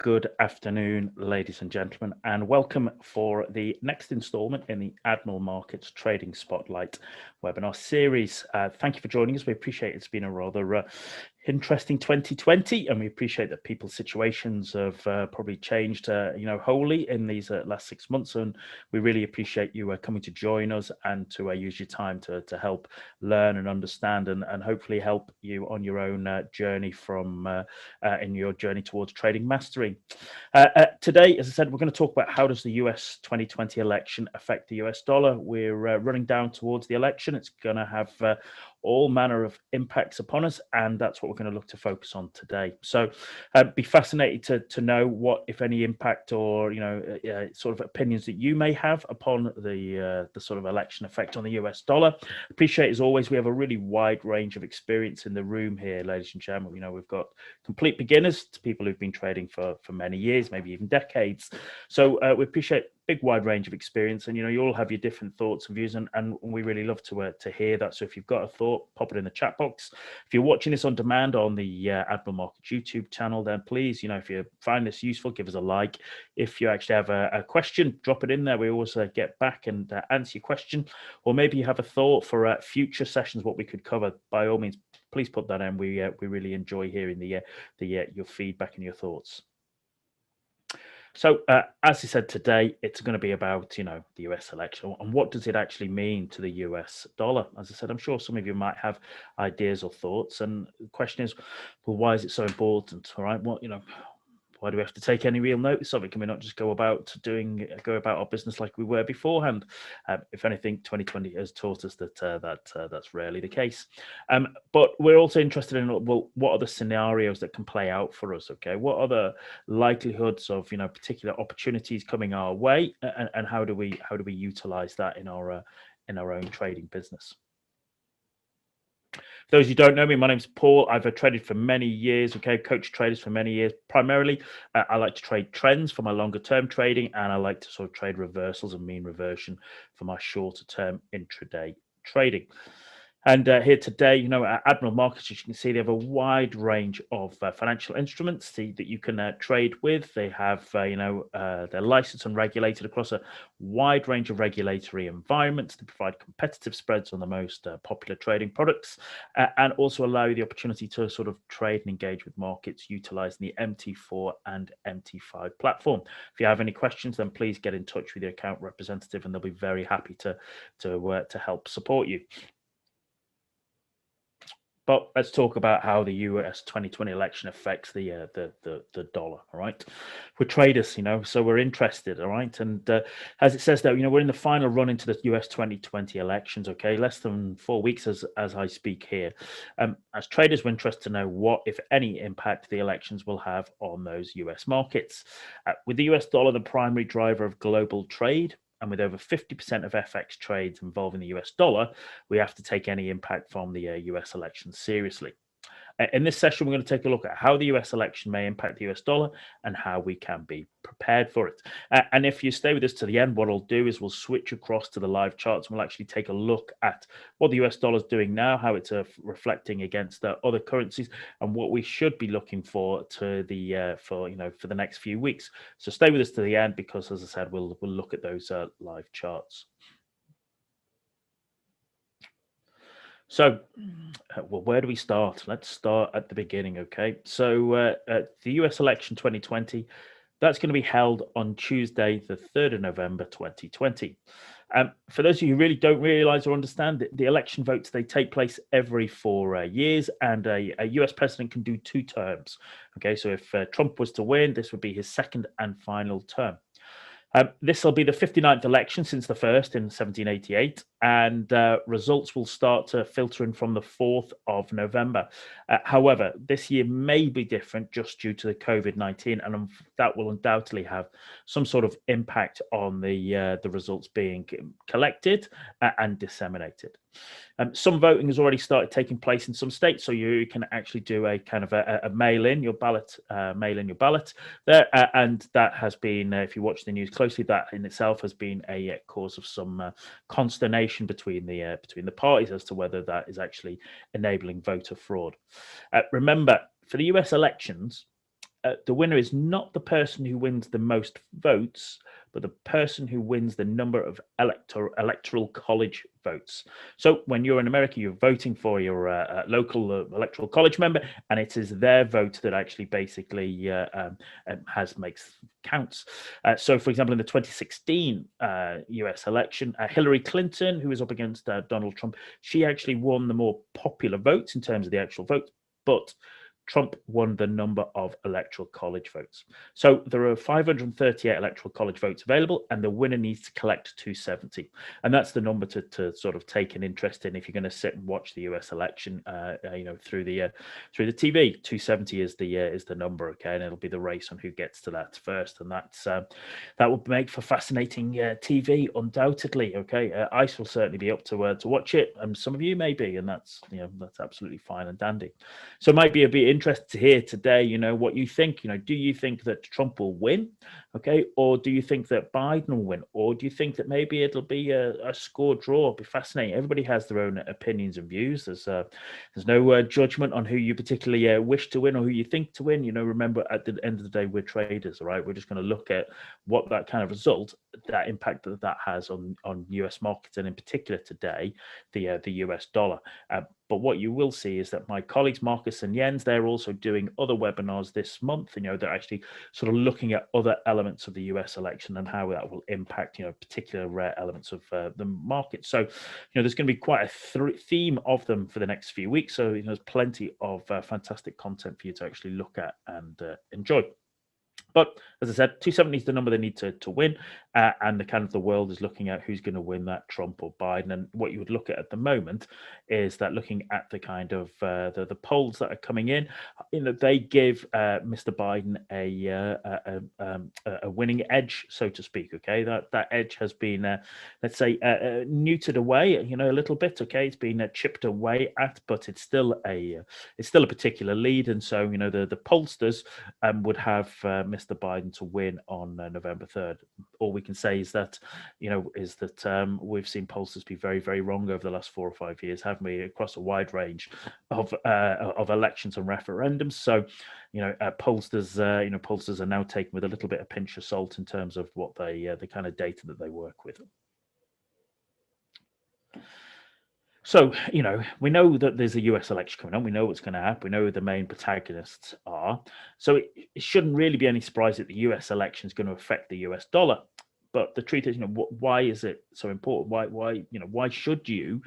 Good afternoon, ladies and gentlemen, and welcome for the next installment in the Admiral Markets Trading Spotlight webinar series. Thank you for joining us. We appreciate it's been a rather interesting 2020, and we appreciate that people's situations have probably changed, wholly in these last 6 months. And we really appreciate you coming to join us and to use your time to help learn and understand and hopefully help you on your own journey in your journey towards trading mastery. Today, as I said, we're going to talk about how does the US 2020 election affect the US dollar. We're running down towards the election. It's going to have all manner of impacts upon us, and that's what we're going to look to focus on today. So be fascinated to know what, if any, impact or sort of opinions that you may have upon the sort of election effect on the US dollar. Appreciate, as always, we have a really wide range of experience in the room here, ladies and gentlemen. We've got complete beginners to people who've been trading for many years, maybe even decades. So we appreciate big wide range of experience, and you all have your different thoughts and views, and we really love to hear that. So if you've got a thought, pop it in the chat box. If you're watching this on demand on the Admiral Markets YouTube channel, then please, if you find this useful, give us a like. If you actually have a question, drop it in there. We always get back and answer your question, or maybe you have a thought for future sessions, what we could cover. By all means, please put that in. We really enjoy hearing your feedback and your thoughts. So, as I said, today it's going to be about, the US election and what does it actually mean to the US dollar. As I said, I'm sure some of you might have ideas or thoughts. And the question is, well, why is it so important? All right. Well, why do we have to take any real notice of it? Can we not just go about our business like we were beforehand? If anything, 2020 has taught us that's rarely the case. But we're also interested in, well, what are the scenarios that can play out for us? Okay, what are the likelihoods of particular opportunities coming our way, and how do we utilize that in our own trading business? For those who don't know me, my name's Paul. I've traded for many years, coached traders for many years. Primarily, I like to trade trends for my longer term trading, and I like to sort of trade reversals and mean reversion for my shorter term intraday trading. And here today, at Admiral Markets, as you can see, they have a wide range of financial instruments that you can trade with. They have, they're licensed and regulated across a wide range of regulatory environments to provide competitive spreads on the most popular trading products, and also allow you the opportunity to sort of trade and engage with markets utilizing the MT4 and MT5 platform. If you have any questions, then please get in touch with your account representative, and they'll be very happy to help support you. But let's talk about how the US 2020 election affects the dollar. All right, we're traders, so we're interested. All right, and as it says there, we're in the final run into the US 2020 elections. Okay, less than 4 weeks as I speak here. As traders, we're interested to know what, if any, impact the elections will have on those US markets. With the US dollar the primary driver of global trade, and with over 50% of FX trades involving the US dollar, we have to take any impact from the US election seriously. In this session, we're going to take a look at how the US election may impact the US dollar and how we can be prepared for it. And if you stay with us to the end, what I'll do is we'll switch across to the live charts, and we'll actually take a look at what the US dollar is doing now, how it's reflecting against other currencies, and what we should be looking for for the next few weeks. So stay with us to the end, because, as I said, we'll look at those live charts. So, well, where do we start? Let's start at the beginning, okay? So the US election 2020, that's going to be held on Tuesday, the 3rd of November, 2020. For those of you who really don't realize or understand, the election votes, they take place every 4 years, and a US president can do 2 terms. Okay, so if Trump was to win, this would be his second and final term. This will be the 59th election since the first in 1788, and results will start to filter in from the 4th of November. However, this year may be different just due to the COVID-19, and that will undoubtedly have some sort of impact on the results being collected and disseminated. Some voting has already started taking place in some states, so you can actually do a kind of a mail in your ballot there, and that has been, if you watch the news closely, that in itself has been a cause of some consternation between the parties as to whether that is actually enabling voter fraud. Remember, for the US elections, the winner is not the person who wins the most votes, but the person who wins the number of electoral college votes. So when you're in America, you're voting for your local electoral college member, and it is their vote that actually basically makes counts. So, for example, in the 2016 US election, Hillary Clinton, who was up against Donald Trump, she actually won the more popular votes in terms of the actual votes, but Trump won the number of electoral college votes. So there are 538 electoral college votes available, and the winner needs to collect 270. And that's the number to sort of take an interest in if you're going to sit and watch the US election, through the TV. 270 is the number, okay, and it'll be the race on who gets to that first, and that will make for fascinating TV, undoubtedly. Okay, I shall certainly be up to watch it, and some of you may be, and that's absolutely fine and dandy. So it might be a bit interested to hear today, what you think. Do you think that Trump will win? Okay, or do you think that Biden will win? Or do you think that maybe it'll be a score draw? It'll be fascinating. Everybody has their own opinions and views. There's no judgment on who you particularly wish to win or who you think to win. Remember, at the end of the day, we're traders, all right? We're just going to look at what that kind of result, that impact that has on US markets, and in particular today, the US dollar. But what you will see is that my colleagues, Marcus and Jens, they're also doing other webinars this month. They're actually sort of looking at other elements of the US election and how that will impact, particular rare elements of the market. So, there's going to be quite a theme of them for the next few weeks. So, there's plenty of fantastic content for you to actually look at and enjoy. But as I said, 270 is the number they need to win, and the world is looking at who's going to win that, Trump or Biden. And what you would look at the moment is that looking at the kind of the polls that are coming in, they give Mr. Biden a winning edge, so to speak. Okay, that edge has been let's say neutered away, a little bit. Okay, it's been chipped away at, but it's still a particular lead, and so the pollsters would have Mr. Biden to win on November 3rd. All we can say is that, we've seen pollsters be very, very wrong over the last 4 or 5 years, haven't we, across a wide range of elections and referendums. So, pollsters are now taken with a little bit of pinch of salt in terms of what the kind of data that they work with. So, we know that there's a US election coming on. We know what's going to happen. We know who the main protagonists are. So it shouldn't really be any surprise that the US election is going to affect the US dollar. But the truth is, why is it so important? Why should you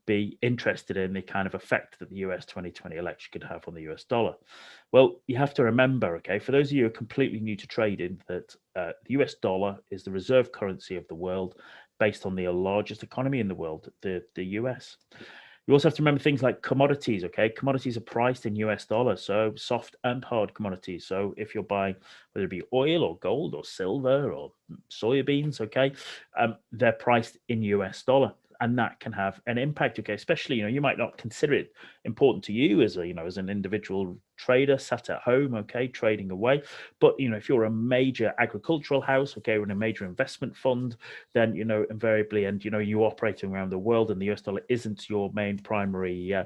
be interested in the kind of effect that the US 2020 election could have on the US dollar? Well, you have to remember, okay, for those of you who are completely new to trading, that the US dollar is the reserve currency of the world, based on the largest economy in the world, the US. You also have to remember things like commodities, okay? Commodities are priced in US dollars, so soft and hard commodities. So if you're buying, whether it be oil or gold or silver or soybeans, okay, they're priced in US dollar. And that can have an impact, okay? Especially, you might not consider it important to you as as an individual trader sat at home, okay, trading away. But if you're a major agricultural house, okay, or in a major investment fund, then invariably, and you're operating around the world, and the US dollar isn't your main primary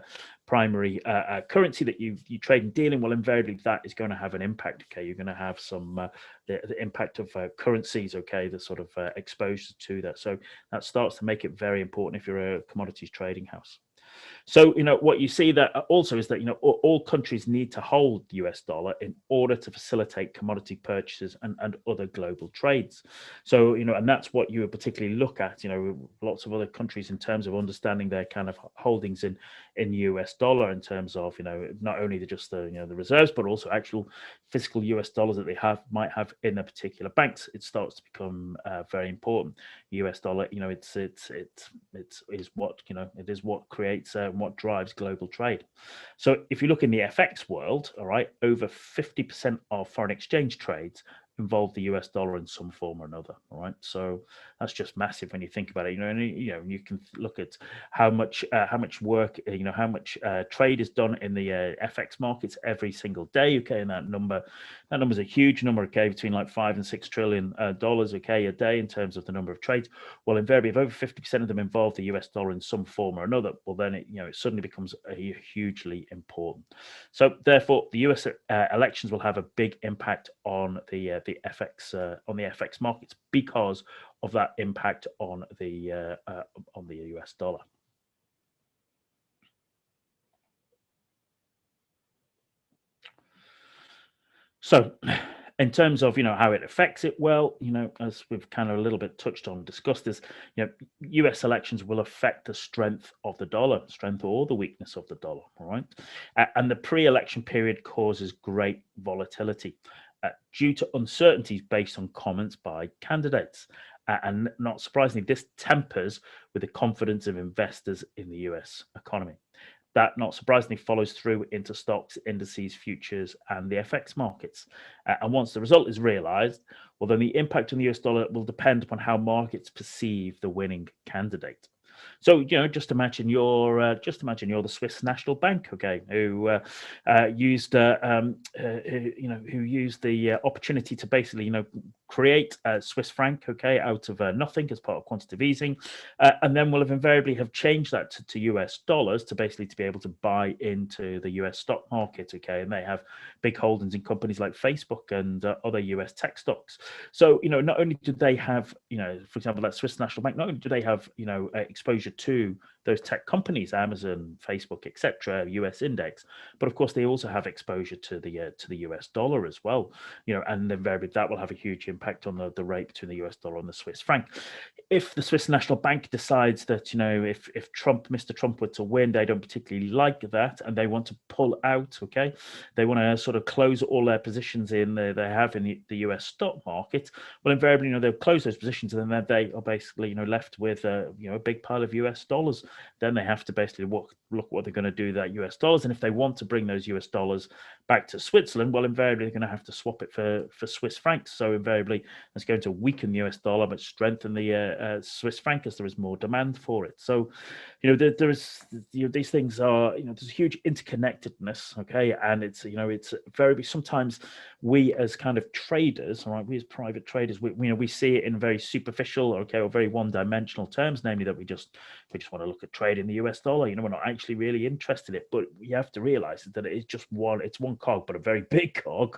currency that you trade and deal in, well, invariably that is going to have an impact. Okay, you're going to have some the impact of currencies. Okay, the sort of exposure to that. So that starts to make it very important if you're a commodities trading house. So, what you see that also is that, all countries need to hold the US dollar in order to facilitate commodity purchases and other global trades. So, and that's what you would particularly look at, lots of other countries in terms of understanding their kind of holdings in US dollar, in terms of, not only just the reserves, but also actual physical US dollars that they might have in a particular banks. It starts to become very important. US dollar, it is what creates what drives global trade. So if you look in the FX world, all right, over 50% of foreign exchange trades involve the US dollar in some form or another. All right, so that's just massive when you think about it. And you can look at how much work, how much trade is done in the FX markets every single day. Okay, and that number is a huge number. Okay, between like $5 and $6 trillion. Okay, a day in terms of the number of trades. Well, invariably, if over 50% of them involve the US dollar in some form or another, well, then it suddenly becomes hugely important. So, therefore, the US elections will have a big impact on the FX markets because of that impact on the US dollar. So, in terms of how it affects it, well, as we've kind of a little bit touched on, discussed this, U.S. elections will affect the strength of the dollar, strength or the weakness of the dollar. All right, and the pre-election period causes great volatility due to uncertainties based on comments by candidates. And not surprisingly, this tempers with the confidence of investors in the US economy. That, not surprisingly, follows through into stocks, indices, futures, and the FX markets. And once the result is realized, well, then the impact on the US dollar will depend upon how markets perceive the winning candidate. So, just imagine you're the Swiss National Bank, okay, who used the opportunity to basically create a Swiss franc, okay, out of nothing as part of quantitative easing, and then will have invariably have changed that to US dollars to basically to be able to buy into the US stock market, okay, and they have big holdings in companies like Facebook and other US tech stocks. So, not only do they have, for example, that Swiss National Bank, not only do they have, exposure to those tech companies, Amazon, Facebook, etc., US index, but of course they also have exposure to the US dollar as well, and invariably that will have a huge impact on the rate between the US dollar and the Swiss franc. If the Swiss National Bank decides that if Mr. Trump were to win, they don't particularly like that and they want to pull out, okay, they want to sort of close all their positions they have in the US stock market, well, invariably they'll close those positions and then they are basically left with a big pile of US dollars. Then they have to basically look what they're going to do with that US dollars, and if they want to bring those US dollars back to Switzerland, well, invariably they're going to have to swap it for Swiss francs. So invariably it's going to weaken the US dollar but strengthen the Swiss franc as there is more demand for it. So there is these things are there's a huge interconnectedness, okay, and it's it's very sometimes we as kind of traders, all right, we as private traders, we see it in very superficial, okay, or very one-dimensional terms, namely that we just want to look at trade in the US dollar. We're not actually really interested in it, but you have to realize that it is just one cog, but a very big cog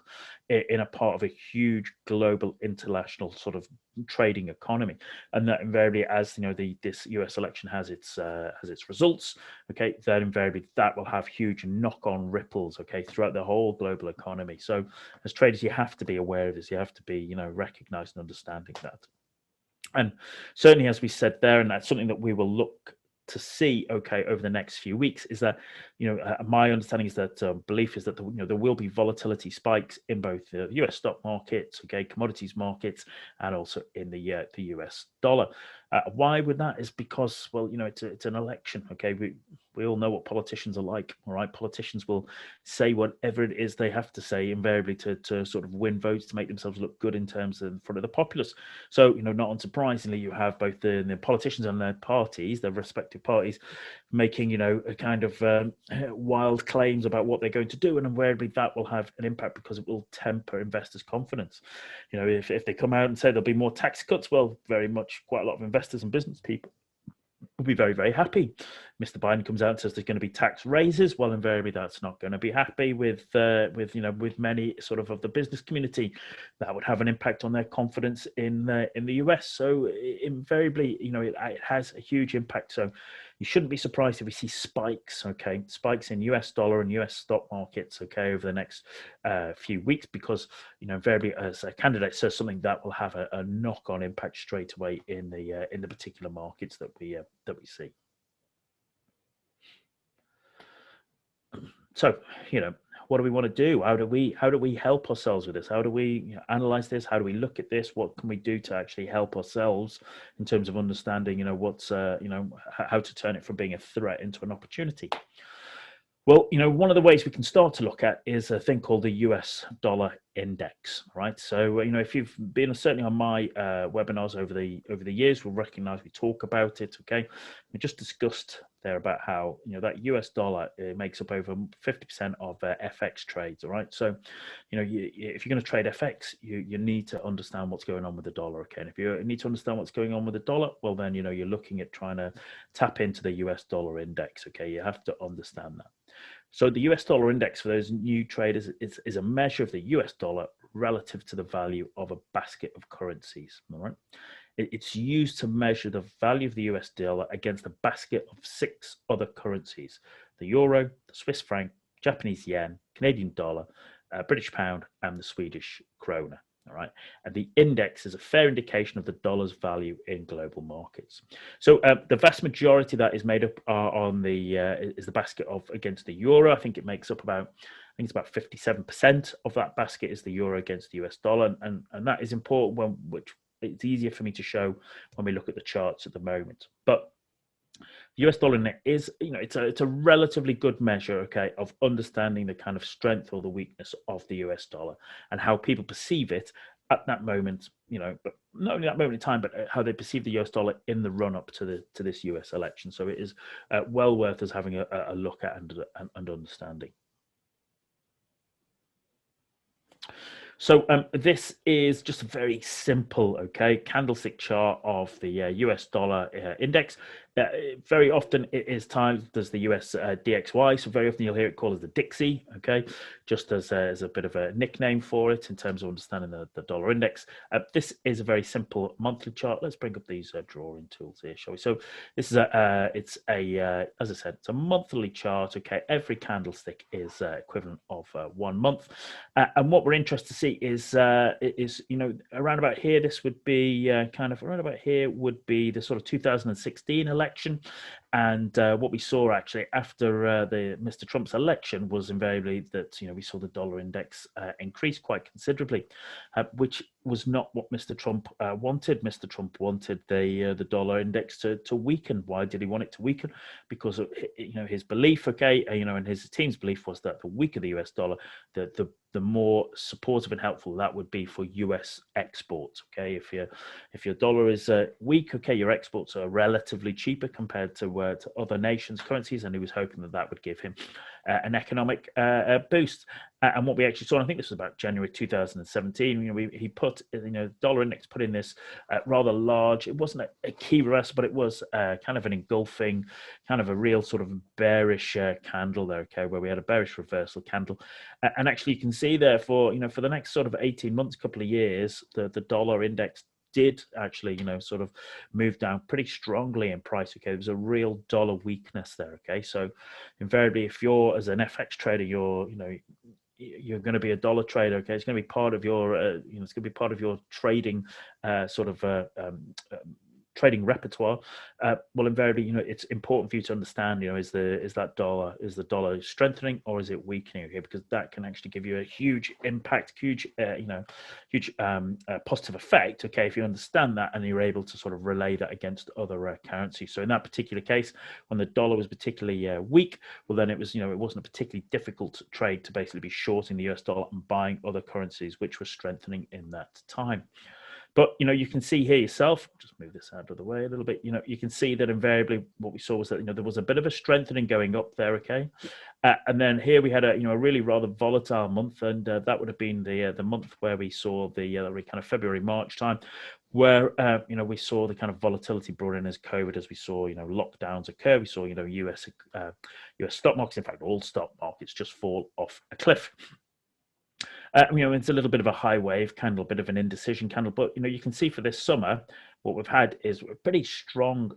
in a part of a huge global international sort of trading economy. And that invariably, as this US election has its results, okay, then invariably that will have huge knock-on ripples, okay, throughout the whole global economy. So as traders, you have to be aware of this. You have to be recognizing and understanding that. And certainly, as we said there, and that's something that we will look to see, okay, over the next few weeks, is that my understanding is that belief is that there will be volatility spikes in both the US stock markets, okay, commodities markets, and also in the US dollar. Why would that? Is because, well, it's an election, okay. We all know what politicians are like, all right. Politicians will say whatever it is they have to say, invariably to sort of win votes, to make themselves look good in terms of in front of the populace. So, not unsurprisingly, you have both the politicians and their parties, their respective parties, making a kind of wild claims about what they're going to do, and invariably that will have an impact because it will temper investors' confidence. If they come out and say there'll be more tax cuts, well, very much quite a lot of investors and business people will be very, very happy. Mr. Biden comes out and says there's going to be tax raises. Well, invariably that's not going to be happy with many sort of the business community. That would have an impact on their confidence in the US. So invariably, it has a huge impact. So you shouldn't be surprised if we see spikes in US dollar and US stock markets, okay, over the next few weeks, because invariably, as a candidate says something, that will have a knock-on impact straight away in the particular markets that we see. So, what do we want to do? How do we help ourselves with this? How do we analyze this? How do we look at this? What can we do to actually help ourselves in terms of understanding, what's how to turn it from being a threat into an opportunity? Well, one of the ways we can start to look at is a thing called the US dollar index, right? So, if you've been certainly on my webinars over the years, will recognize we talk about it. Okay, we just discussed there about how that US dollar makes up over 50% of FX trades. All right, so if you're going to trade FX, you need to understand what's going on with the dollar. Okay, and if you need to understand what's going on with the dollar, well, then you're looking at trying to tap into the US dollar index. Okay, you have to understand that. So the US dollar index for those new traders is a measure of the US dollar relative to the value of a basket of currencies. All right. It's used to measure the value of the US dollar against a basket of 6 other currencies: the euro, the Swiss franc, Japanese yen, Canadian dollar, British pound, and the Swedish krona. All right. And the index is a fair indication of the dollar's value in global markets. So the vast majority that is made up on the is the basket of against the euro. I think it makes up about, I think it's about 57% of that basket is the euro against the US dollar, and that is important which it's easier for me to show when we look at the charts at the moment. But the US dollar index is, it's a relatively good measure, okay, of understanding the kind of strength or the weakness of the US dollar and how people perceive it at that moment, but not only that moment in time, but how they perceive the US dollar in the run up to this US election. So it is well worth us having a look at and understanding. So this is just a very simple, okay, candlestick chart of the US dollar index. Very often it is timed as the US DXY, so very often you'll hear it called as the Dixie, okay, just as a bit of a nickname for it in terms of understanding the dollar index. This is a very simple monthly chart. Let's bring up these drawing tools here, shall we? So this is as I said, it's a monthly chart, okay. Every candlestick is equivalent of 1 month, and what we're interested to see is around about here. This would be kind of around about here would be the sort of 2016 election, and what we saw actually after the Mr. Trump's election was invariably that we saw the dollar index increase quite considerably, which was not what Mr. Trump wanted. Mr. Trump wanted the dollar index to weaken. Why did he want it to weaken? Because of his belief, okay, and his team's belief was that the weaker the US dollar, the more supportive and helpful that would be for US exports. Okay, if your dollar is weak, okay, your exports are relatively cheaper compared to other nations' currencies, and he was hoping that would give him an economic boost. And what we actually saw, and I think this was about January 2017, he put, dollar index put in this rather large, it wasn't a key reversal, but it was kind of an engulfing, kind of a real sort of bearish candle there, okay, where we had a bearish reversal candle. And actually you can see there for the next sort of 18 months, couple of years, the dollar index did actually, sort of move down pretty strongly in price. Okay, there was a real dollar weakness there. Okay, so invariably, if you're as an FX trader, you're going to be a dollar trader. Okay, it's going to be part of your, it's going to be part of your trading trading repertoire. Well, invariably, it's important for you to understand, is the dollar strengthening or is it weakening? Okay, because that can actually give you a huge impact, huge positive effect. Okay, if you understand that and you're able to sort of relay that against other currencies. So in that particular case, when the dollar was particularly weak, well, then it was, it wasn't a particularly difficult trade to basically be shorting the US dollar and buying other currencies which were strengthening in that time. But you can see here yourself, just move this out of the way a little bit, you can see that invariably what we saw was that there was a bit of a strengthening going up there. Okay, and then here we had a really rather volatile month, and that would have been the month where we saw the kind of February, March time, where we saw the kind of volatility brought in as COVID, as we saw lockdowns occur. We saw US stock markets, in fact all stock markets, just fall off a cliff. It's a little bit of a high wave candle, a bit of an indecision candle, but you can see for this summer, what we've had is a pretty strong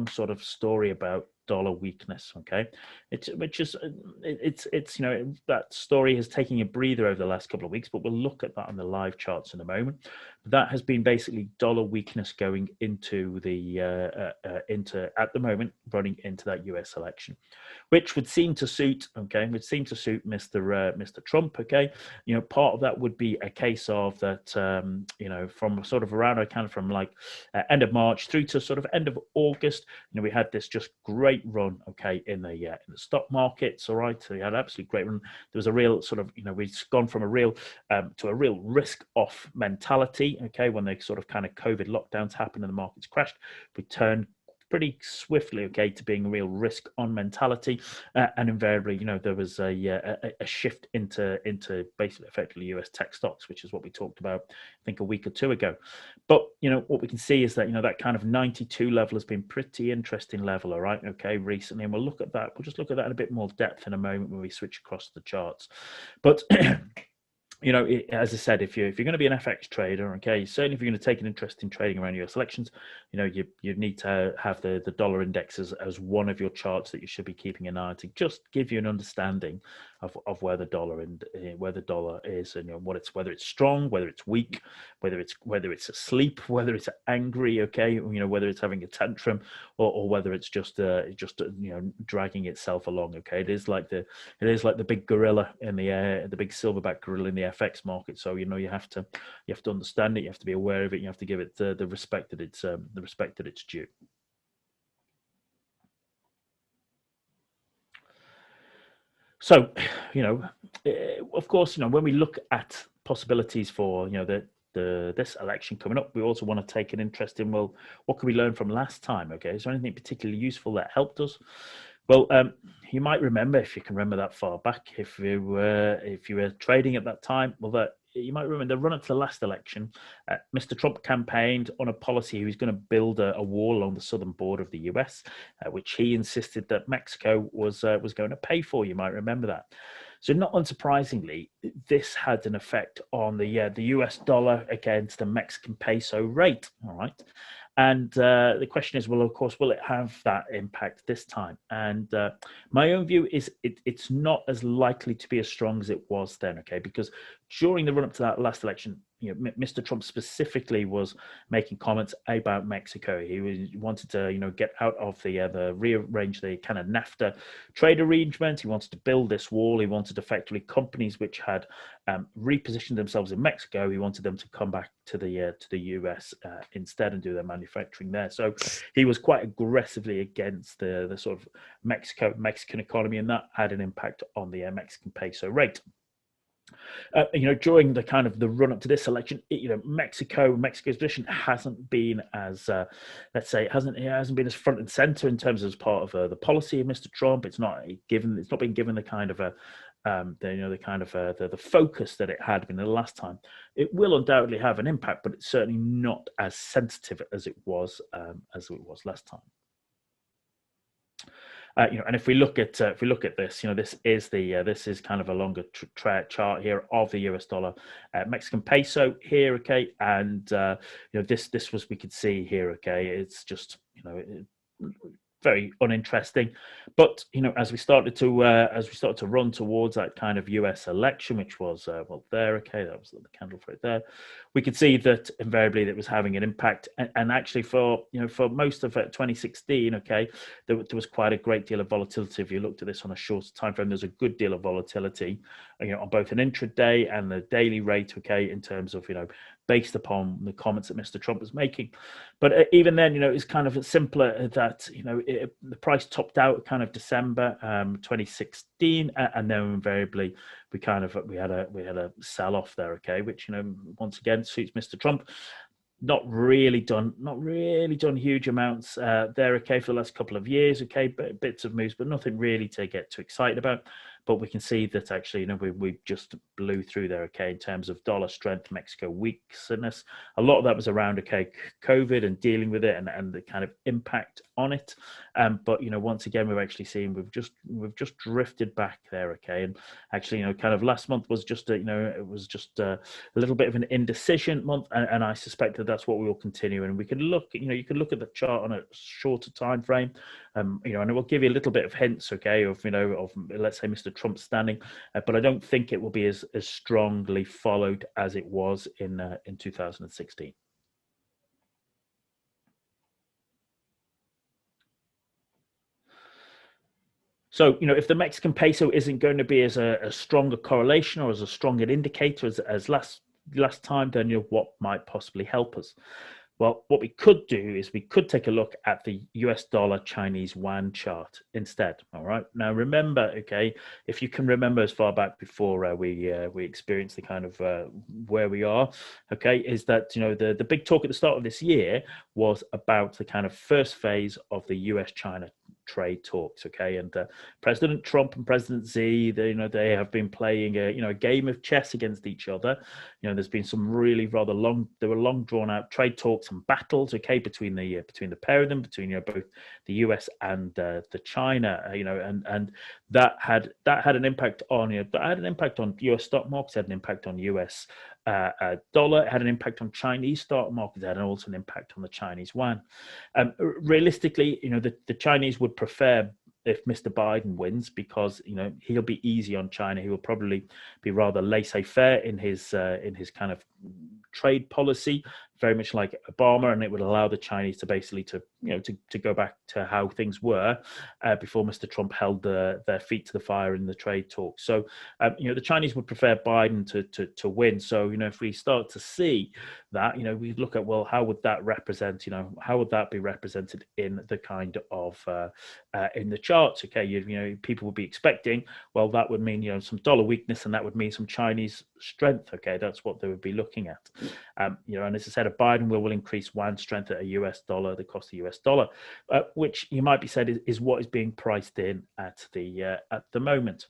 sort of story about dollar weakness. Okay, it's that story is taking a breather over the last couple of weeks, but we'll look at that on the live charts in a moment. But that has been basically dollar weakness going into the at the moment running into that US election, which would seem to suit Mr. Trump. Okay, part of that would be a case of that from sort of around from like end of March through to sort of end of August. We had this just great run, okay, in the stock markets. All right, so we had an absolutely great run. There was a real sort of, we've gone from a real to a real risk-off mentality. Okay, when the sort of kind of COVID lockdowns happened and the markets crashed, we turned pretty swiftly, okay, to being a real risk-on mentality, and invariably, there was a shift into basically effectively US tech stocks, which is what we talked about, I think, a week or two ago. But what we can see is that that kind of 92 level has been pretty interesting level, all right, okay, recently, and we'll look at that. We'll just look at that in a bit more depth in a moment when we switch across the charts, but. As I said, if you're going to be an FX trader, okay, certainly if you're going to take an interest in trading around US elections, you need to have the dollar index as one of your charts that you should be keeping an eye on to just give you an understanding of where the dollar is, and whether it's strong, whether it's weak, whether it's asleep, whether it's angry, okay, whether it's having a tantrum, or whether it's just dragging itself along, okay. It is like the big gorilla in the big silverback gorilla in the FX market. So you have to understand it, you have to be aware of it, you have to give it the respect that it's due. So of course, when we look at possibilities for this election coming up, we also want to take an interest in, well, what can we learn from last time? Okay, is there anything particularly useful that helped us? Well, you might remember, if you can remember that far back, if you were trading at that time, well, that you might remember the run up to the last election, Mr. Trump campaigned on a policy he was going to build a wall along the southern border of the US, which he insisted that Mexico was going to pay for. You might remember that. So not unsurprisingly, this had an effect on the US dollar against the Mexican peso rate. All right. And the question is, well, of course, will it have that impact this time? And my own view is it's not as likely to be as strong as it was then, okay? Because during the run-up to that last election, Mr. Trump specifically was making comments about Mexico. He wanted to, get out of the rearrange the kind of NAFTA trade arrangement. He wanted to build this wall. He wanted effectively companies which had repositioned themselves in Mexico. He wanted them to come back to the US instead and do their manufacturing there. So he was quite aggressively against the sort of Mexican economy, and that had an impact on the Mexican peso rate. During the kind of the run up to this election, Mexico's position hasn't been as, let's say, it hasn't been as front and center in terms of as part of the policy of Mr. Trump. It's not been given the kind of the focus that it had been the last time. It will undoubtedly have an impact, but it's certainly not as sensitive as it was last time. And if we look at this, this is kind of a longer chart here of the US dollar, Mexican peso here, okay, and this was, we could see here, okay, it's just very uninteresting. But as we started to run towards that kind of US election, which was there, okay, that was the candle for it there, we could see that invariably that was having an impact. And actually for most of 2016, okay, there was quite a great deal of volatility. If you looked at this on a shorter time frame, there's a good deal of volatility, on both an intraday and the daily rate, okay, in terms of based upon the comments that Mr. Trump was making. But even then, it's kind of simpler that, the price topped out kind of December 2016, and then invariably we had a sell off there, okay, which once again suits Mr. Trump. Not really done huge amounts there, okay, for the last couple of years, okay, bits of moves, but nothing really to get too excited about. But we can see that actually, we just blew through there, okay, in terms of dollar strength, Mexico weakness. A lot of that was around, okay, COVID and dealing with it and the kind of impact on it. But once again, we're actually seeing we've just drifted back there, okay. And actually, kind of last month was just it was just a little bit of an indecision month, and I suspect that that's what we will continue. And we can look, you can look at the chart on a shorter time frame, and it will give you a little bit of hints, okay, of let's say Mr. Trump standing, but I don't think it will be as strongly followed as it was in 2016. So, if the Mexican peso isn't going to be as a stronger correlation or as a stronger indicator as last time, then what might possibly help us? Well, what we could do is we could take a look at the US dollar Chinese yuan chart instead. All right. Now, remember, okay, if you can remember as far back before we experienced the kind of where we are, okay, is that the big talk at the start of this year was about the kind of first phase of the US China trade talks, okay, and President Trump and President Xi, they have been playing a game of chess against each other. There's been some really rather long drawn out trade talks and battles, okay, between the pair of them, between both the US and the China, and that had an impact on that had an impact on US stock markets, had an impact on US dollar, it had an impact on Chinese stock markets, it had also an impact on the Chinese yuan. Realistically, the Chinese would prefer if Mr. Biden wins, because he'll be easy on China. He will probably be rather laissez-faire in his kind of trade policy, very much like Obama, and it would allow the Chinese to basically to go back to how things were before Mr. Trump held their feet to the fire in the trade talks. So the Chinese would prefer Biden to win. So if we start to see that, we look at, well, how would that represent? How would that be represented in the kind of in the charts? Okay, people would be expecting, well, that would mean some dollar weakness, and that would mean some Chinese strength. Okay, that's what they would be looking at. And as I said, a Biden will increase yuan strength at a US dollar, the cost of the US dollar, which you might be said is what is being priced in at the moment.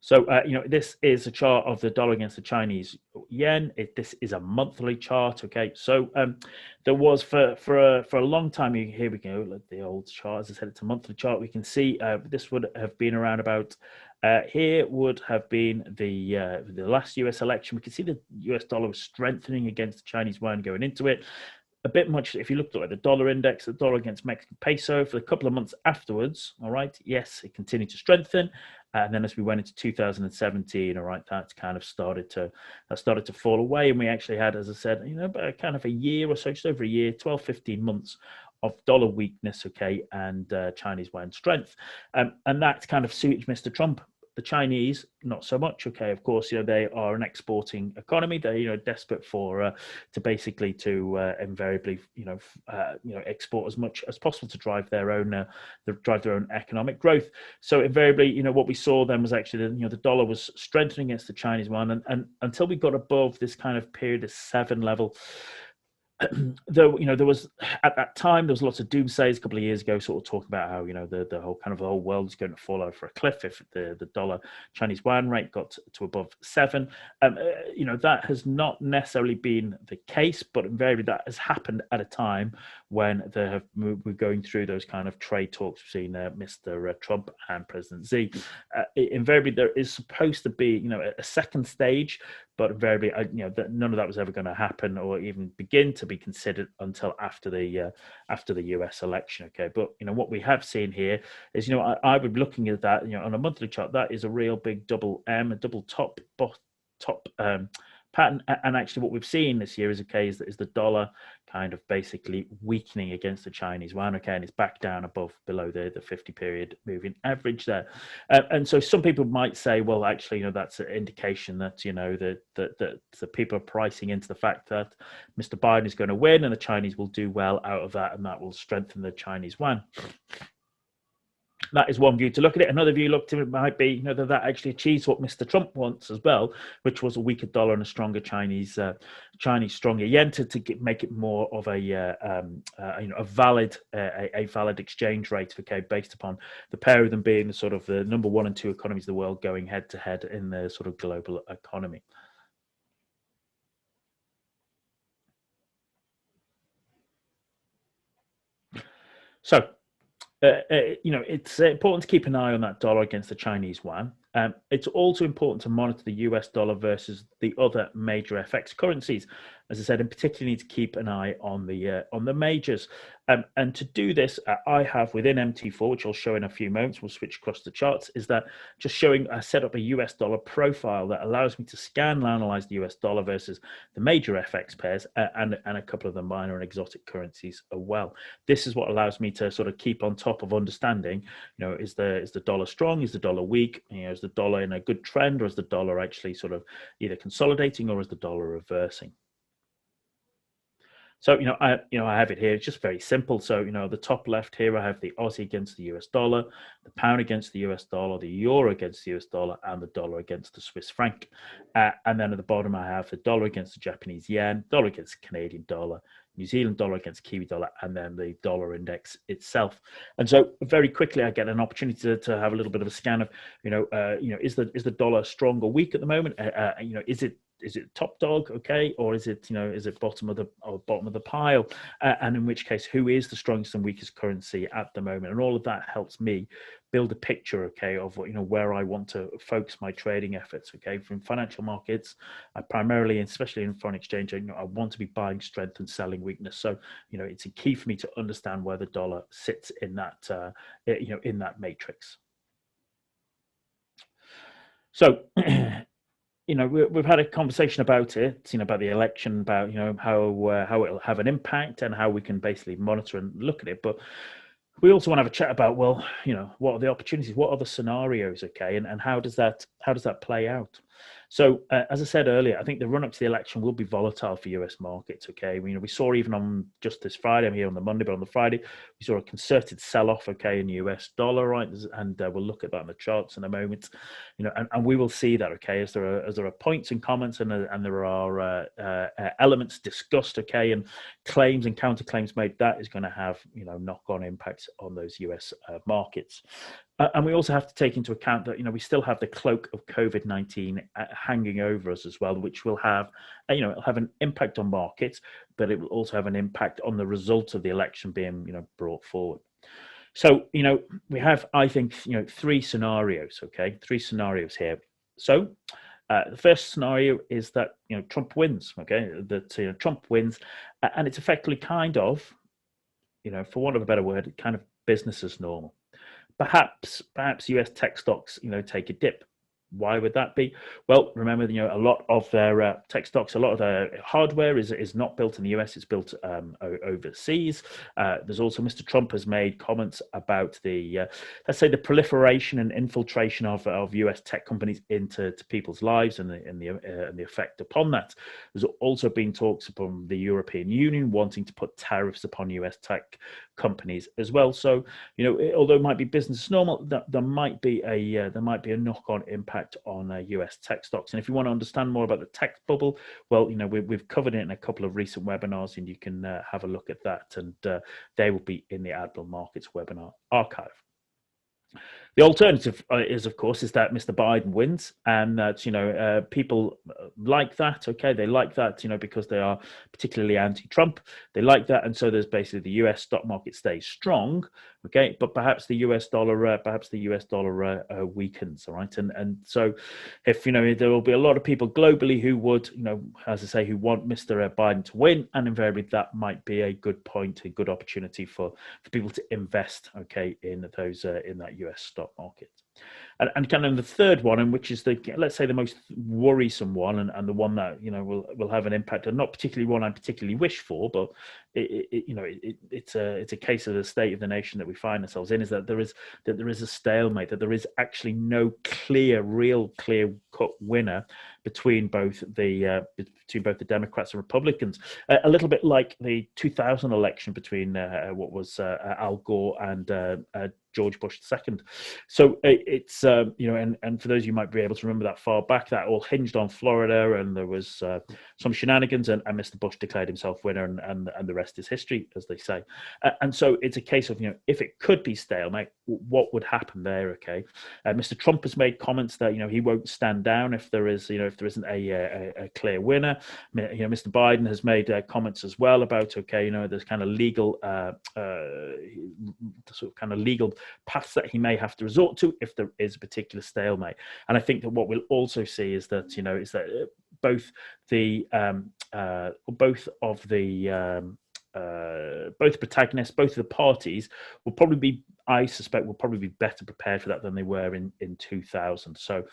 So, this is a chart of the dollar against the Chinese yen. This is a monthly chart. Okay, so there was for a long time. Here we go. Like the old chart, as I said, it's a monthly chart. We can see this would have been around about. Here would have been the last US election. We can see the US dollar was strengthening against the Chinese yuan going into it. A bit much if you looked at the dollar index, the dollar against Mexican peso for a couple of months afterwards. All right, yes, it continued to strengthen, and then as we went into 2017, all right, that kind of started to fall away, and we actually had, as I said, about kind of a year or so, just over a year, 12, 15 months of dollar weakness, okay, and Chinese yuan strength, and that kind of suited Mr. Trump. The Chinese, not so much. Okay, of course, they are an exporting economy. They're desperate for to basically to invariably export as much as possible to drive their own economic growth. So invariably, what we saw then was actually the dollar was strengthening against the Chinese yuan, and until we got above this kind of period of 7 level. Though there was at that time there was lots of doomsays a couple of years ago, sort of talking about how the whole world is going to fall over a cliff if the dollar Chinese yuan rate got to above 7. That has not necessarily been the case, but invariably that has happened at a time when we're going through those kind of trade talks between Mr. Trump and President Xi. Invariably there is supposed to be a second stage, but invariably none of that was ever going to happen or even begin to be considered until after the US election. Okay, but what we have seen here is I would be looking at that on a monthly chart. That is a real big double M, a double top pattern, and actually what we've seen this year is the dollar kind of basically weakening against the Chinese yuan, okay, and it's back down below the 50 period moving average there, and so some people might say, well, actually that's an indication that that the people are pricing into the fact that Mr. Biden is going to win and the Chinese will do well out of that, and that will strengthen the Chinese yuan. That is one view to look at it. Another view looked at it might be that actually achieves what Mr. Trump wants as well, which was a weaker dollar and a stronger Chinese stronger yen to make it more of a valid exchange rate, okay, based upon the pair of them being the sort of the number 1 and 2 economies of the world going head to head in the sort of global economy. So it's important to keep an eye on that dollar against the Chinese yuan. It's also important to monitor the US dollar versus the other major FX currencies. As I said, in particular, need to keep an eye on the majors. And to do this, I have within MT4, which I'll show in a few moments, we'll switch across the charts, is that just showing I set up a US dollar profile that allows me to scan and analyze the US dollar versus the major FX pairs and a couple of the minor and exotic currencies as well. This is what allows me to sort of keep on top of understanding, is the dollar strong, is the dollar weak, is the dollar in a good trend, or is the dollar actually sort of either consolidating, or is the dollar reversing? So, I have it here. It's just very simple. So, the top left here, I have the Aussie against the US dollar, the pound against the US dollar, the euro against the US dollar, and the dollar against the Swiss franc. And then at the bottom, I have the dollar against the Japanese yen, dollar against the Canadian dollar, New Zealand dollar against Kiwi dollar, and then the dollar index itself. And so very quickly, I get an opportunity to have a little bit of a scan of, is the dollar strong or weak at the moment? Is it top dog, okay, or is it bottom of the pile? And in which case, who is the strongest and weakest currency at the moment? And all of that helps me build a picture, okay, of where I want to focus my trading efforts, okay. From financial markets, I primarily, especially in foreign exchange, I want to be buying strength and selling weakness. So it's a key for me to understand where the dollar sits in that in that matrix. So we've had a conversation about it, about the election, about how it'll have an impact and how we can basically monitor and look at it. But we also want to have a chat about, well, what are the opportunities, what are the scenarios, okay, and how does that play out? So, as I said earlier, I think the run up to the election will be volatile for US markets. Okay, we saw even on just this Friday, I'm here on the Monday, but on the Friday, we saw a concerted sell-off, okay, in the US dollar, right? And we'll look at that in the charts in a moment, and we will see that, okay, as there are points and comments and there are elements discussed, okay, and claims and counterclaims made. That is going to have knock-on impacts on those US markets. And we also have to take into account that we still have the cloak of COVID-19 hanging over us as well, which will have it'll have an impact on markets, but it will also have an impact on the result of the election being brought forward. So we have, I think, three scenarios. Okay, three scenarios here. So the first scenario is that Trump wins. Okay, that Trump wins, and it's effectively kind of, for want of a better word, kind of business as normal. Perhaps US tech stocks, take a dip. Why would that be? Well, remember, a lot of their tech stocks, a lot of their hardware is not built in the US; it's built overseas. There's also Mr. Trump has made comments about the let's say the proliferation and infiltration of US tech companies into people's lives and the effect upon that. There's also been talks upon the European Union wanting to put tariffs upon US tech companies as well. So although it might be business as normal, there might be a knock-on impact on US tech stocks. And if you want to understand more about the tech bubble, well, we've covered it in a couple of recent webinars, and you can have a look at that, and they will be in the Admiral Markets webinar archive. The alternative is, of course, is that Mr. Biden wins, and that people like that. Okay, they like that, because they are particularly anti-Trump. They like that, and so there's basically the U.S. stock market stays strong. Okay, but perhaps the U.S. dollar, weakens. All right, and so if there will be a lot of people globally who would, as I say, who want Mr. Biden to win, and invariably that might be a good point, a good opportunity for people to invest. Okay, in those in that U.S. stock market. And kind of the third one, and which is let's say the most worrisome one, and the one that will have an impact, and not particularly one I particularly wish for, but it's a case of the state of the nation that we find ourselves in, is that there is a stalemate, that there is actually no clear cut winner between both the Democrats and Republicans. A little bit like the 2000 election between what was Al Gore and George Bush II. So it's and for those you might be able to remember that far back, that all hinged on Florida, and there was some shenanigans, and Mr. Bush declared himself winner, and the rest is history, as they say. And so it's a case of if it could be stalemate, what would happen there? Okay, Mr. Trump has made comments that he won't stand down if there is if there isn't a clear winner. Mr. Biden has made comments as well about there's kind of legal legal paths that he may have to resort to if there is a particular stalemate. And I think that what we'll also see is that both protagonists, both of the parties will probably be, I suspect, will probably be better prepared for that than they were in 2000. So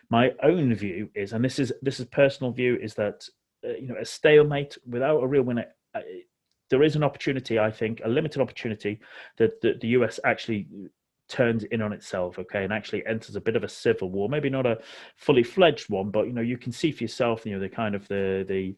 my own view is, and this is personal view, is that a stalemate without a real winner, there is an opportunity, I think, a limited opportunity, that the US actually turns in on itself, okay, and actually enters a bit of a civil war, maybe not a fully fledged one, but you can see for yourself, the kind of the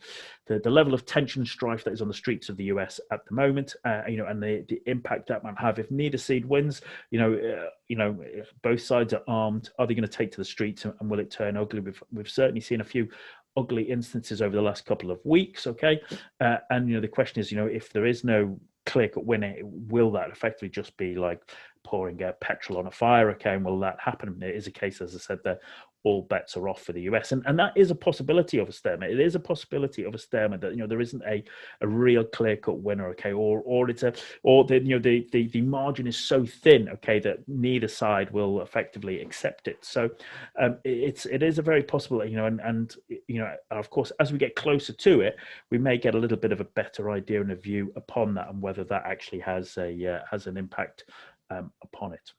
level of tension and strife that is on the streets of the US at the moment, and the impact that might have if neither side wins. If both sides are armed, are they going to take to the streets, and will it turn ugly? We've certainly seen a few ugly instances over the last couple of weeks, okay, and the question is, if there is no clear-cut winner, will that effectively just be like pouring petrol on a fire, okay, and will that happen? It is a case, as I said, that all bets are off for the US, and that is a possibility of a stalemate. It is a possibility of a stalemate, that there isn't a real clear-cut winner, okay, or it's the margin is so thin, okay, that neither side will effectively accept it. So it is a very possible, and of course, as we get closer to it, we may get a little bit of a better idea and a view upon that, and whether that actually has an impact upon it.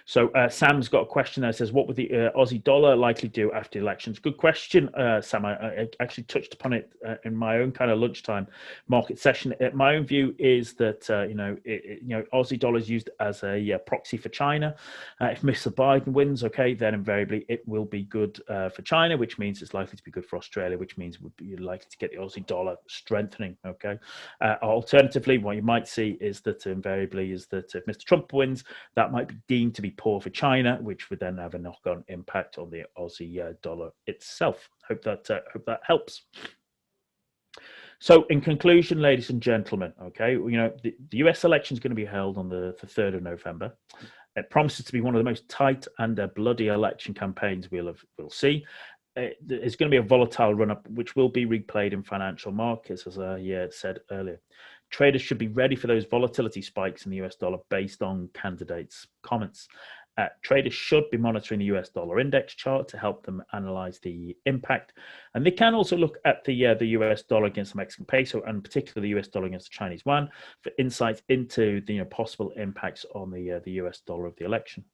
So Sam's got a question there. Says, what would the Aussie dollar likely do after elections? Good question, Sam. I actually touched upon it in my own kind of lunchtime market session. My own view is that Aussie dollar is used as a proxy for China. If Mr. Biden wins, okay, then invariably it will be good for China, which means it's likely to be good for Australia, which means we'd be likely to get the Aussie dollar strengthening. Okay. Alternatively, what you might see is that invariably is that if Mr. Trump wins, that might be deemed to be poor for China, which would then have a knock-on impact on the Aussie dollar itself. Hope that helps. So, in conclusion, ladies and gentlemen, okay, the US election is going to be held on the 3rd of November. It promises to be one of the most tight and bloody election campaigns we'll see. It's going to be a volatile run-up, which will be replayed in financial markets, as I said earlier. Traders should be ready for those volatility spikes in the US dollar based on candidates' comments. Traders should be monitoring the US dollar index chart to help them analyze the impact. And they can also look at the US dollar against the Mexican peso, and particularly the US dollar against the Chinese yuan, for insights into the possible impacts on the US dollar of the election.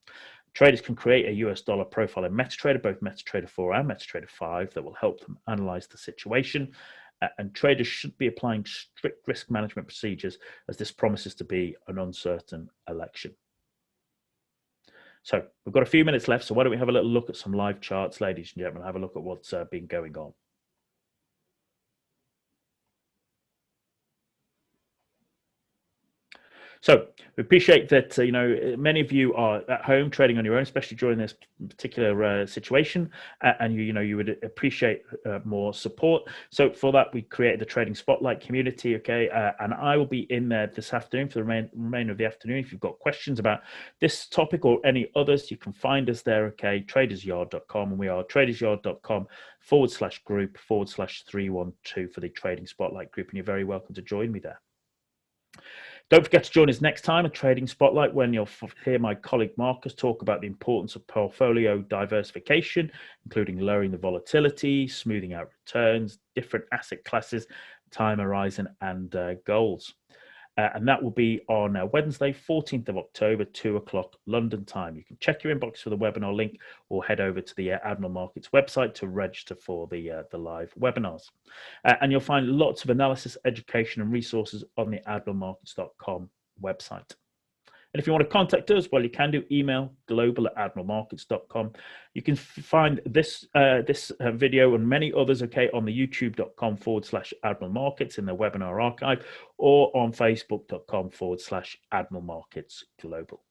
Traders can create a US dollar profile in MetaTrader, both MetaTrader 4 and MetaTrader 5, that will help them analyze the situation. And traders should be applying strict risk management procedures, as this promises to be an uncertain election. So we've got a few minutes left, so why don't we have a little look at some live charts, ladies and gentlemen, have a look at what's been going on. So we appreciate that many of you are at home trading on your own, especially during this particular situation, and you would appreciate more support. So for that, we created the Trading Spotlight community, okay, and I will be in there this afternoon for the remainder of the afternoon. If you've got questions about this topic or any others, you can find us there, okay, tradersyard.com, and we are tradersyard.com/group/312 for the Trading Spotlight group, and you're very welcome to join me there. Don't forget to join us next time at Trading Spotlight, when you'll hear my colleague Marcus talk about the importance of portfolio diversification, including lowering the volatility, smoothing out returns, different asset classes, time horizon, and goals. And that will be on Wednesday, 14th of October, 2 o'clock London time. You can check your inbox for the webinar link, or head over to the Admiral Markets website to register for the live webinars. And you'll find lots of analysis, education, and resources on the admiralmarkets.com website. And if you want to contact us, well, you can do email global@admiralmarkets.com. You can find this video and many others, okay, on the youtube.com/Admiral Markets in the webinar archive, or on facebook.com/Admiral Markets Global.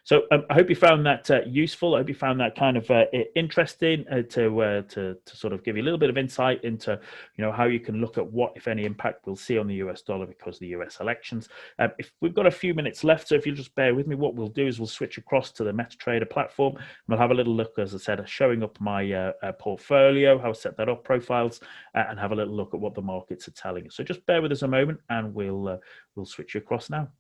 So I hope you found that useful. I hope you found that kind of interesting to sort of give you a little bit of insight into how you can look at what, if any, impact we'll see on the US dollar because of the US elections. If we've got a few minutes left, so if you'll just bear with me, what we'll do is we'll switch across to the MetaTrader platform, and we'll have a little look, as I said, showing up my portfolio, how I set that up, profiles, and have a little look at what the markets are telling us. So just bear with us a moment, and we'll switch you across now.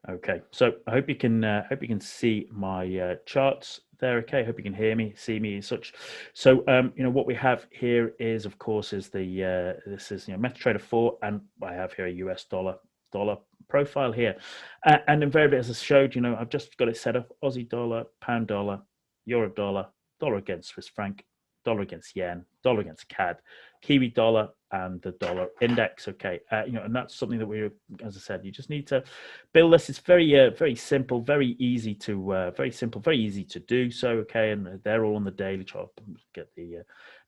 Okay, so I hope you can see my charts there. Okay, I hope you can hear me, see me, and such. So what we have here is, of course, is the this is MetaTrader 4, and I have here a US dollar profile here, and invariably, as I showed, I've just got it set up: Aussie dollar, pound dollar, euro dollar, dollar against Swiss franc, dollar against yen, dollar against CAD, Kiwi dollar, and the dollar index. Okay, and that's something that we, as I said, you just need to build this. It's very simple, very easy to do. So okay, and they're all on the daily chart. Get the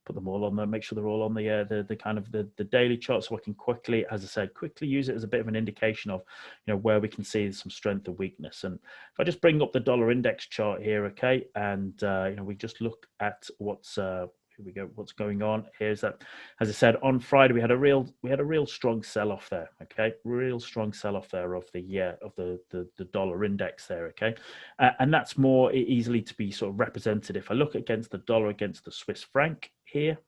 put them all on there. Make sure they're all on the kind of the daily chart, so I can quickly, as I said, quickly use it as a bit of an indication of where we can see some strength and weakness. And if I just bring up the dollar index chart here, okay, and we just look at what's here we go. What's going on here is that, as I said, on Friday we had a real strong sell-off there. Okay, real strong sell-off there of the dollar index there. Okay, and that's more easily to be sort of represented if I look against the dollar against the Swiss franc here.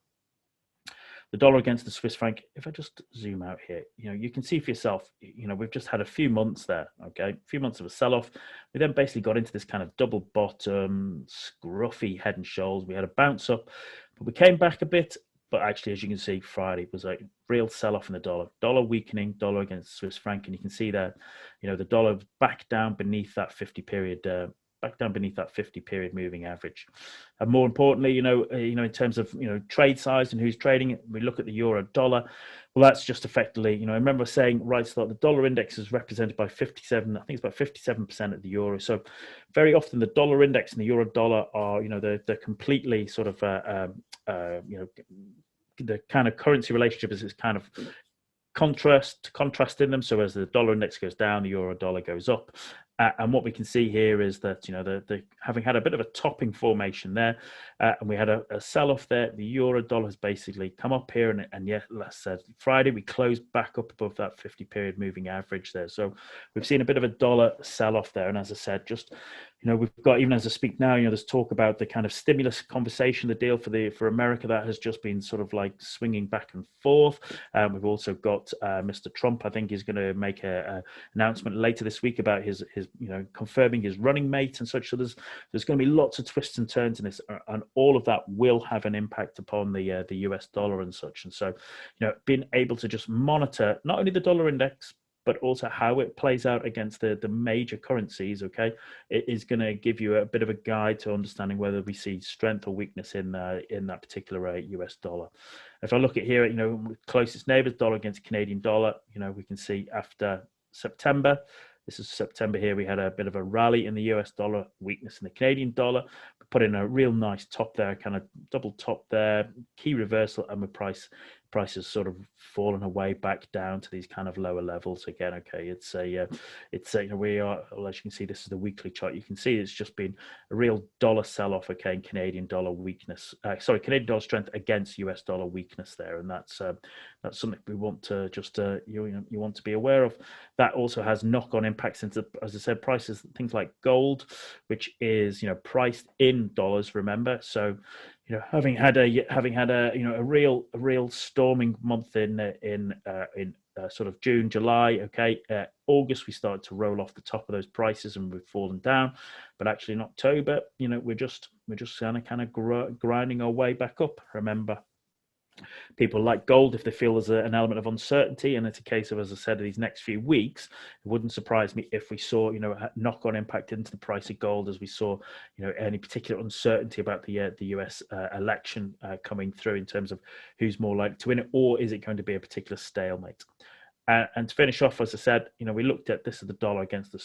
The dollar against the Swiss franc, if I just zoom out here, you can see for yourself, we've just had a few months there, okay? A few months of a sell-off. We then basically got into this kind of double bottom, scruffy head and shoulders. We had a bounce up, but we came back a bit. But actually, as you can see, Friday was a real sell-off in the dollar. Dollar weakening, dollar against the Swiss franc. And you can see that, the dollar back down beneath that 50 period moving average. And more importantly, in terms of trade size and who's trading it, we look at the euro dollar. Well, that's just effectively, I remember saying right at the start, the dollar index is represented by 57. I think it's about 57% of the euro. So very often the dollar index and the euro dollar are, they're completely sort of, the kind of currency relationship is kind of contrast in them. So as the dollar index goes down, the euro dollar goes up. And what we can see here is that, the having had a bit of a topping formation there, and we had a sell-off there, the euro dollar has basically come up here. And yet, let's say Friday, we closed back up above that 50 period moving average there. So we've seen a bit of a dollar sell-off there. And as I said, just, we've got, even as I speak now, there's talk about the kind of stimulus conversation, the deal for America that has just been sort of like swinging back and forth. We've also got Mr. Trump, I think, is going to make an announcement later this week about his confirming his running mate and such. So there's going to be lots of twists and turns in this, and all of that will have an impact upon the US dollar and such. And so, being able to just monitor not only the dollar index, but also how it plays out against the major currencies, okay, it is going to give you a bit of a guide to understanding whether we see strength or weakness in that particular US dollar. If I look at here, closest neighbors, dollar against Canadian dollar, we can see after September, this is September here, we had a bit of a rally in the US dollar, weakness in the Canadian dollar. We put in a real nice top there, kind of double top there, key reversal, and prices sort of fallen away back down to these kind of lower levels again. Okay, we are, well, as you can see, this is the weekly chart. You can see it's just been a real dollar sell-off, okay, and Canadian dollar weakness. Canadian dollar strength against US dollar weakness there, and that's something we want to just you want to be aware of. That also has knock-on impacts into, as I said, prices, things like gold, which is priced in dollars. Remember, so having had a real storming month in sort of June, July. Okay, August we started to roll off the top of those prices and we've fallen down, but actually in October, we're just kind of grinding our way back up. Remember, people like gold if they feel there's an element of uncertainty, and it's a case of, as I said, these next few weeks, it wouldn't surprise me if we saw a knock-on impact into the price of gold as we saw any particular uncertainty about the US election coming through in terms of who's more likely to win it, or is it going to be a particular stalemate. And to finish off, as I said, we looked at this as the dollar against the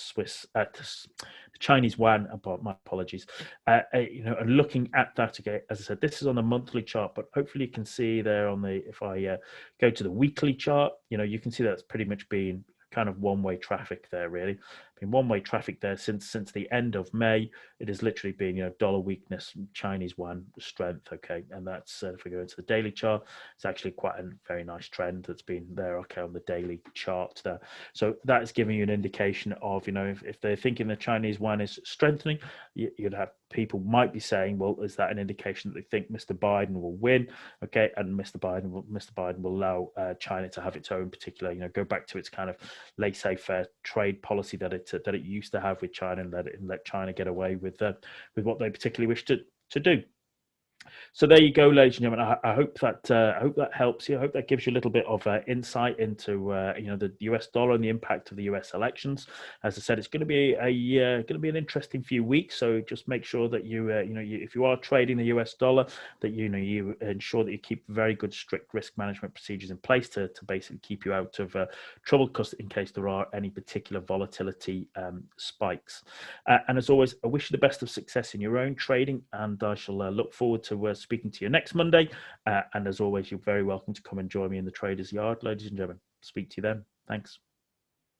the Chinese yuan. My apologies. And looking at that again, as I said, this is on the monthly chart, but hopefully you can see there if I go to the weekly chart, you can see that's pretty much been kind of one-way traffic there, really. Been one-way traffic there since the end of May. It has literally been, dollar weakness, Chinese yuan strength, okay? And that's, if we go into the daily chart, it's actually quite a very nice trend that's been there, okay, on the daily chart there. So that is giving you an indication of, if they're thinking the Chinese yuan is strengthening, you'd have people might be saying, well, is that an indication that they think Mr. Biden will win? Okay, and Mr. Biden will allow China to have its own particular, go back to its kind of laissez-faire trade policy that it that it used to have with China, and let China get away with what they particularly wish to do. So there you go, ladies and gentlemen. I hope that helps you. I hope that gives you a little bit of insight into the US dollar and the impact of the US elections. As I said, it's going to be an interesting few weeks. So just make sure that if you are trading the US dollar, that you ensure that you keep very good, strict risk management procedures in place to basically keep you out of trouble, because in case there are any particular volatility spikes. And as always, I wish you the best of success in your own trading, and I shall look forward to speaking to you next Monday. And as always, you're very welcome to come and join me in the Traders Yard, ladies and gentlemen. Speak to you then. Thanks.